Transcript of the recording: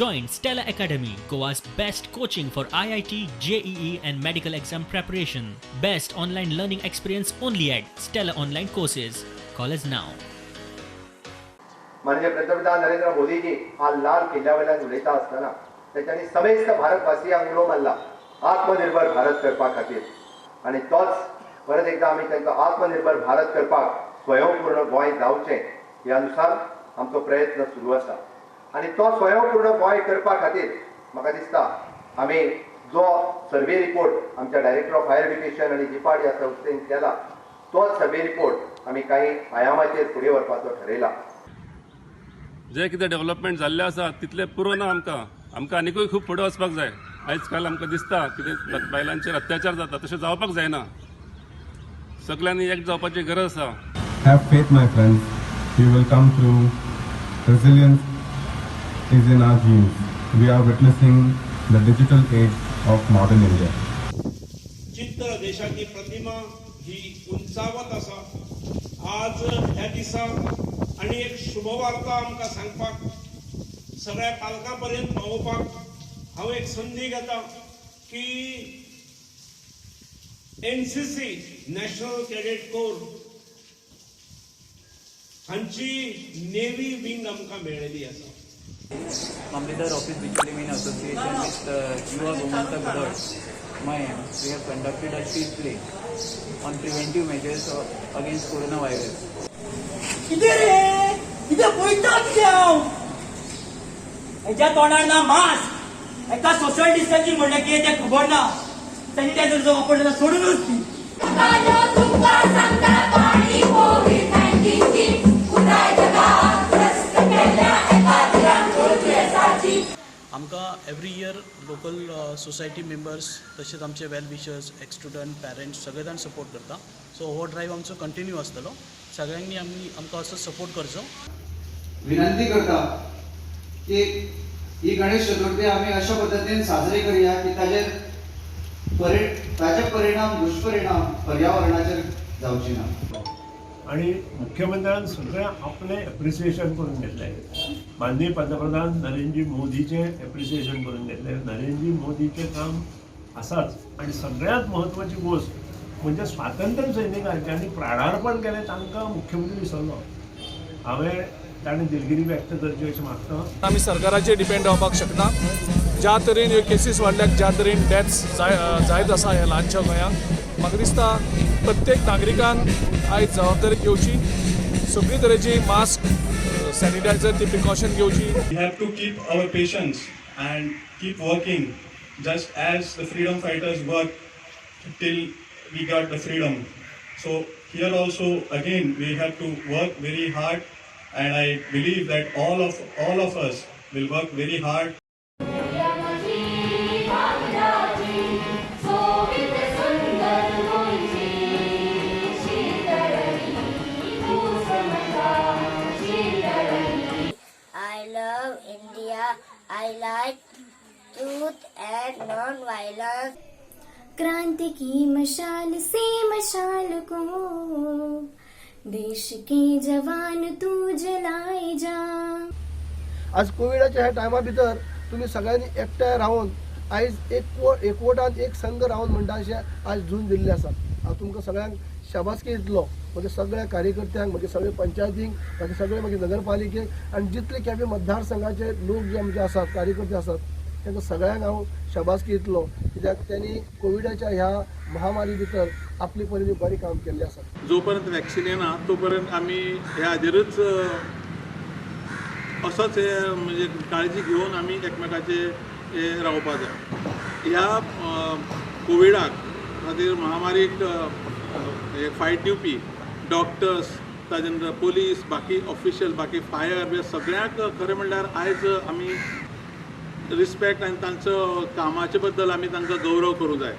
Join Stella Academy, Goa's best coaching for IIT, JEE and medical exam preparation. Best online learning experience only at Stella Online Courses. Call us now. माननीय पंतप्रधान नरेंद्र मोदीजी हा लाल किल्ल्यावयल्यान उलयता आसतना त्याच्यानी समेस्त भारतवासियांक उलो मारला आत्मनिर्भर भारत करपा खातीर आणि तोच परत एकदा आमी तांकां आत्मनिर्भर भारत करपाक स्वयंपूर्ण गोंय जावचें ह्या अनुसार आमचो प्रयत्न सुरू आसा आणि तो स्वयंपूर्ण गोंय करपा खातीर म्हाका दिसता आमी जो सर्वे रिपोर्ट आमच्या डायरेक्टर ऑफ हायर एज्युकेशन आणि जिपाड ह्या संस्थेन केला तोच सर्वे रिपोर्ट आमी काही आयामाचेर फुडें व्हरपाचो ठरयला. जे कितें डेव्हलपमेंट जाल्लें आसा तितलें पुरो ना आमकां आनिकूय खूब फुडें वचपाक जाय. आयज काल आमकां दिसता कितें बायलांचेर अत्याचार जाता तशें जावपाक जायना. सगळ्यांनी एक जावपाची गरज आसा. Have faith, my friends. We will come through. Resilience is in our genes. We are witnessing the digital age of modern India. चित्र देशाची प्रतिमा ही उंचावत आसा. आज ह्या दिसा आणि एक शुभवार्ता आमकां सांगपाक सगळ्या पालकां पर्यंत पावोवपाक हांव एक संदी घेता की NCC नॅशनल कॅडेट कोर हांची नेवी विंग आमकां मेळ्ळेली आसा. Mamridar Office Visually in association with Yuva Gomantak Gad, Mayam, we have conducted a field play on preventive measures against coronavirus. एका तोंडार ना मास्क एका सोशल डिस्टन्सिंग म्हणलं की ते खबर ना सॅनिटायझरचा वापर सोडूनच ती आमकां every year local society members तशेंच आमचे वेल विशर्स एक्स स्टुडंट पेरेंट्स सगळे जाण सपोर्ट करता. सो हो ड्रायव्ह आमचो कंटिन्यू आसतलो. सगळ्यांनी आमकां असो सपोर्ट करचो. विनंती करता की ही गणेश चतुर्थी आम्ही अशा पद्धतीने साजरी करूया की ताचे परिणाम दुष्परिणाम पर्यावरणाचेर जावची ना. आणि मुख्यमंत्र्यान सगळे आपले एप्रिसिएशन करून घेतले. माननीय पंतप्रधान नरेंद्र मोदीचे एप्रिसिएशन करून घेतले. नरेंद्र मोदीचे काम आसाच आणि सगळ्यात महत्वाची गोष्ट म्हणजे स्वातंत्र्य सैनिकांचे आणि प्राणार्पण केले तांकां मुख्यमंत्री विसरलो. हांवें ताणें दिलगिरी व्यक्त करची अशें मागता. आमी सरकाराचेर डिपेंड रावपाक शकना. ज्या तरेन ह्यो केसीस वाडल्यात ज्या तरेन डेथ्स जायत आसा ह्या ल्हानशा गोंयांत म्हाका दिसता प्रत्येक नागरिकान आयज जबाबदारी घेवची. सगळी तरेची मास्क सॅनिटायझर ती प्रिकॉशन घेवची. We have to keep our patience and keep working just as the freedom fighters work till we got the freedom. So here also again we have to work very hard and I believe that all of us will work very hard. I love India. I like truth and non-violence. क्रांति की मशाल से मशाल को देश के जवान तू जलाए जा. आज कोविडाच्या ह्या टायमा भितर तुम्ही सगळ्यांनी एकठांय राहून आयज एकवटान एक संघ राहून म्हणटा अशें आज झूज दिल्ले आसा. हांव तुमकां सगळ्यांक शाबासकी दितलो म्हज्या सगळ्या कार्यकर्त्यांक म्हज्या सगळ्या पंचायतींक म्हज्या सगळ्या म्हज्या नगरपालिकेक आनी जितले केपें मतदारसंघाचे लोक जे आमचे आसात कार्यकर्ते आसात तांकां सगळ्यांक हांव शाबासकी दितलो कित्याक त्यांनी कोविडाच्या ह्या महामारी भितर आपली परीने बरें काम केल्लें आसा. जोपर्यंत वॅक्सिन येना तोपर्यंत आमी ह्या हाजेरूच असोच म्हणजे काळजी घेवन आमी एकमेकाचे रावपा जाय. ह्या कोविडाक खातीर महामारीक फायट दिवपी डॉक्टर्स ताजे नंतर पोलीस बाकी ऑफिशियल बाकी फायर बी सगळ्यांक खरें म्हणल्यार आयज आमी रिस्पेक्ट आनी तांचो कामाचे बद्दल आमी तांकां गौरव करूं जाय.